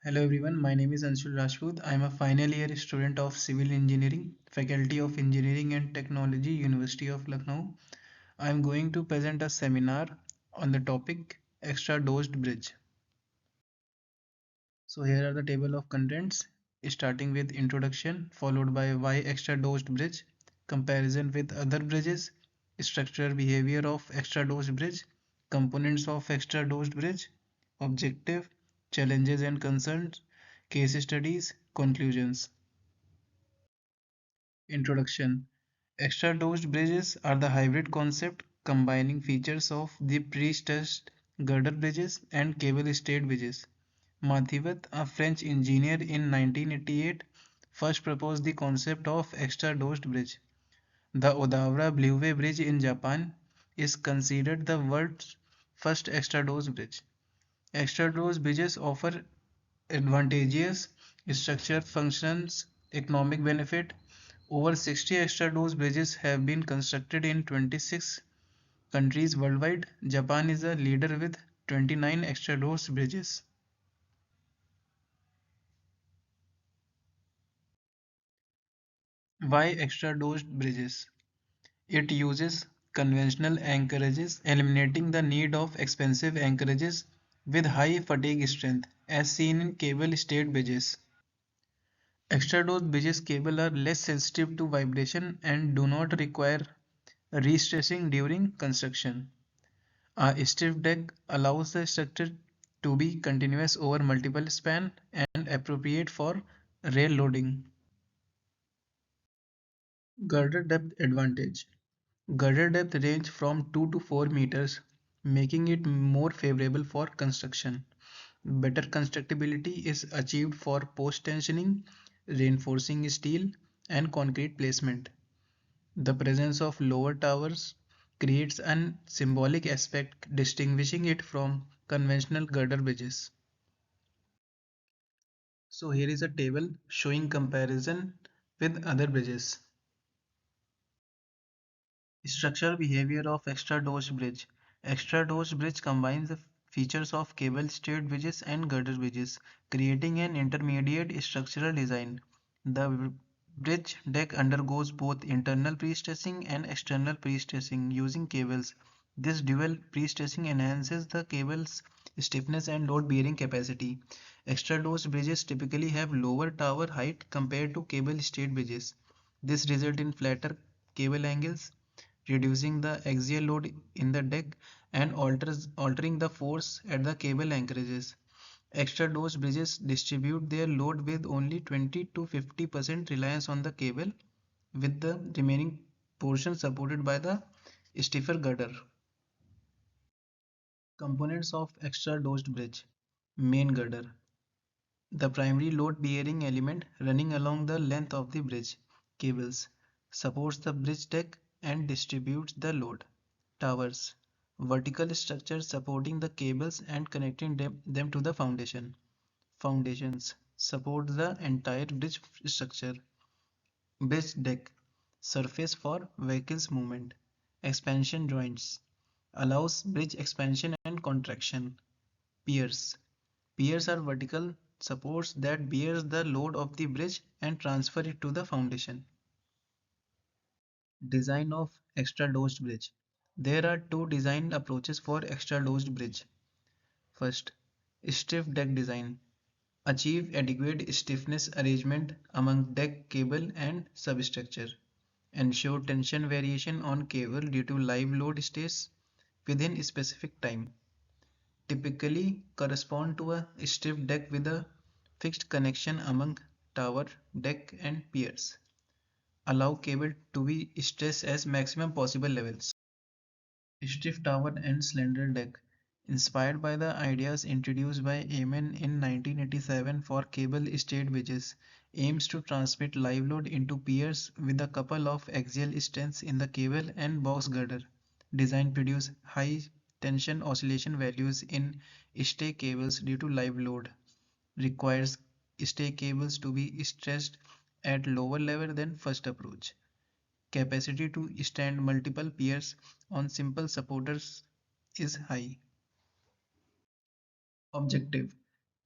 Hello everyone, my name is Anshul Rajput. I am a final year student of Civil Engineering, Faculty of Engineering and Technology, University of Lucknow. I am going to present a seminar on the topic Extra Dosed Bridge. So here are the table of contents, starting with introduction, followed by why extra dosed bridge, comparison with other bridges, structural behavior of extra dosed bridge, components of extra dosed bridge, objective, challenges and concerns, case studies, conclusions. Introduction. Extra dosed bridges are the hybrid concept combining features of the pre-stressed girder bridges and cable stayed bridges. Mathivat, a French engineer in 1988, first proposed the concept of extra dosed bridge. The Odawara Blueway Bridge in Japan is considered the world's first extra dose bridge. Extra dose bridges offer advantageous structure functions, economic benefit. Over 60 extra dose bridges have been constructed in 26 countries worldwide. Japan is a leader with 29 extra dose bridges. Why extra dosed bridges? It uses conventional anchorages, eliminating the need of expensive anchorages with high fatigue strength, as seen in cable stayed bridges. Extra dose bridges cable are less sensitive to vibration and do not require restressing during construction. A stiff deck allows the structure to be continuous over multiple span and appropriate for rail loading. Girder depth advantage. Girder depth range from 2 to 4 meters, making it more favorable for construction. Better constructability is achieved for post-tensioning, reinforcing steel, and concrete placement. The presence of lower towers creates an symbolic aspect distinguishing it from conventional girder bridges. So here is a table showing comparison with other bridges. Structural behavior of extra dose bridge. Extra dose bridge combines the features of cable stayed bridges and girder bridges, creating an intermediate structural design. The bridge deck undergoes both internal pre-stressing and external pre-stressing using cables. This dual pre-stressing enhances the cable's stiffness and load-bearing capacity. Extra dose bridges typically have lower tower height compared to cable stayed bridges. This results in flatter cable angles, reducing the axial load in the deck and altering the force at the cable anchorages. Extra dose bridges distribute their load with only 20 to 50% reliance on the cable, with the remaining portion supported by the stiffer girder. Components of extra dosed bridge. Main girder. The primary load-bearing element running along the length of the bridge cables supports the bridge deck and distributes the load. Towers. Vertical structures supporting the cables and connecting them to the foundation. Foundations support the entire bridge structure. Bridge deck. Surface for vehicles movement. Expansion joints. Allows bridge expansion and contraction. Piers. Piers are vertical supports that bears the load of the bridge and transfer it to the foundation. Design of extra dosed bridge. There are two design approaches for extra dosed bridge. First, stiff deck design. Achieve adequate stiffness arrangement among deck cable and substructure. Ensure tension variation on cable due to live load stays within a specific time. Typically correspond to a stiff deck with a fixed connection among tower, deck and piers. Allow cable to be stressed as maximum possible levels. Stiff tower and slender deck. Inspired by the ideas introduced by Amen in 1987 for cable stayed bridges, aims to transmit live load into piers with a couple of axial strengths in the cable and box girder. Design produce high tension oscillation values in stay cables due to live load. Requires stay cables to be stressed at lower level than first approach. Capacity to stand multiple piers on simple supporters is high. Objective.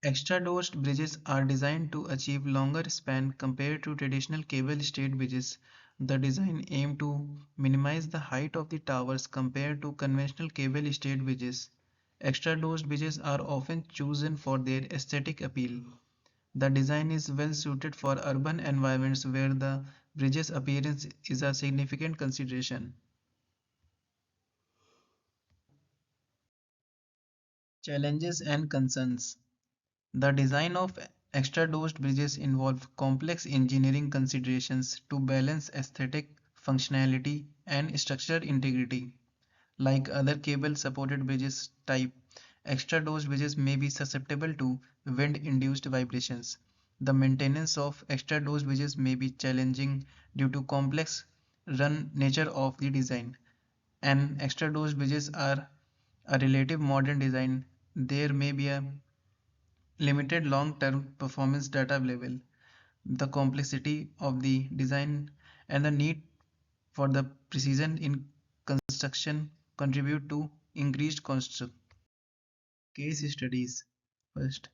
Extra-dosed bridges are designed to achieve longer span compared to traditional cable-stayed bridges. The design aims to minimize the height of the towers compared to conventional cable-stayed bridges. Extra-dosed bridges are often chosen for their aesthetic appeal. The design is well suited for urban environments where the bridge's appearance is a significant consideration. Challenges and concerns. The design of extra-dosed bridges involve complex engineering considerations to balance aesthetic, functionality, and structural integrity. Like other cable-supported bridges type, extra-dosed bridges may be susceptible to wind-induced vibrations. The maintenance of extra-dosed bridges may be challenging due to complex run nature of the design. And extra-dosed bridges are a relative modern design. There may be a limited long-term performance data available. The complexity of the design and the need for the precision in construction contribute to increased costs. Case studies. First,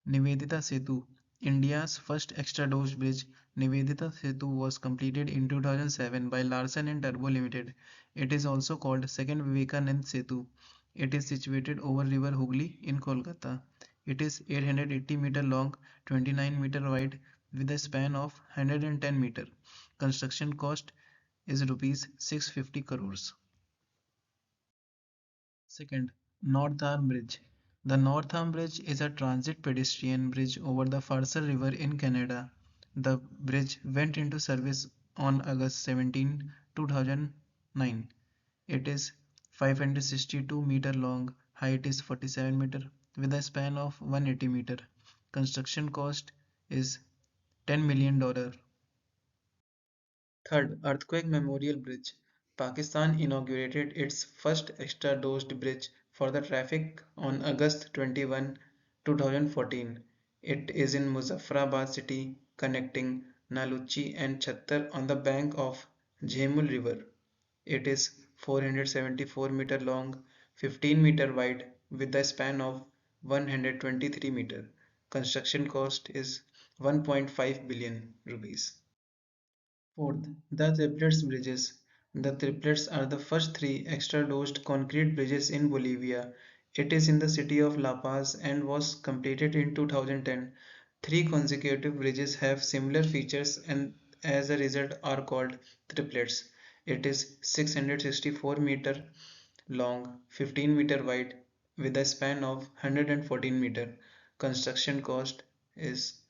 Nivedita Setu, India's first extra-dose bridge. Nivedita Setu was completed in 2007 by Larsen and Turbo Limited. It is also called Second Vivekanand Setu. It is situated over River Hooghly in Kolkata. It is 880-meter long, 29-meter wide, with a span of 110 meter. Construction cost is rupees 650 crores. Second, North Arm Bridge. The North Arm Bridge is a transit pedestrian bridge over the Fraser River in Canada. The bridge went into service on August 17, 2009. It is 562 meter long, height is 47 meter, with a span of 180 meter. Construction cost is $10 million. Third, Earthquake Memorial Bridge. Pakistan inaugurated its first extra-dosed bridge for the traffic on August 21, 2014. It is in Muzaffarabad city, connecting Naluchi and Chattar on the bank of Jhelum River. It is 474 meter long, 15 meter wide, with a span of 123 meter. Construction cost is 1.5 billion rupees. Fourth, the triplets bridges. The triplets are the first three extra-dosed concrete bridges in Bolivia. It is in the city of La Paz and was completed in 2010. Three consecutive bridges have similar features and as a result are called triplets. It is 664 meter long, 15 meter wide with a span of 114 meter. Construction cost is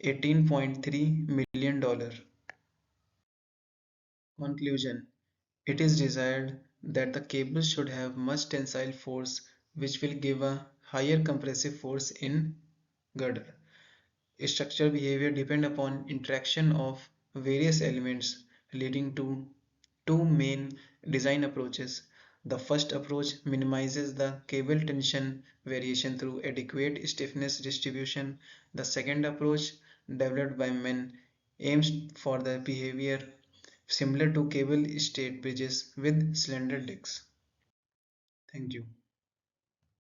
$18.3 million. Conclusion. It is desired that the cable should have much tensile force which will give a higher compressive force in girder. Structural behavior depend upon interaction of various elements leading to two main design approaches. The first approach minimizes the cable tension variation through adequate stiffness distribution. The second approach, developed by men, aims for the behavior similar to cable stayed bridges with slender decks. Thank you.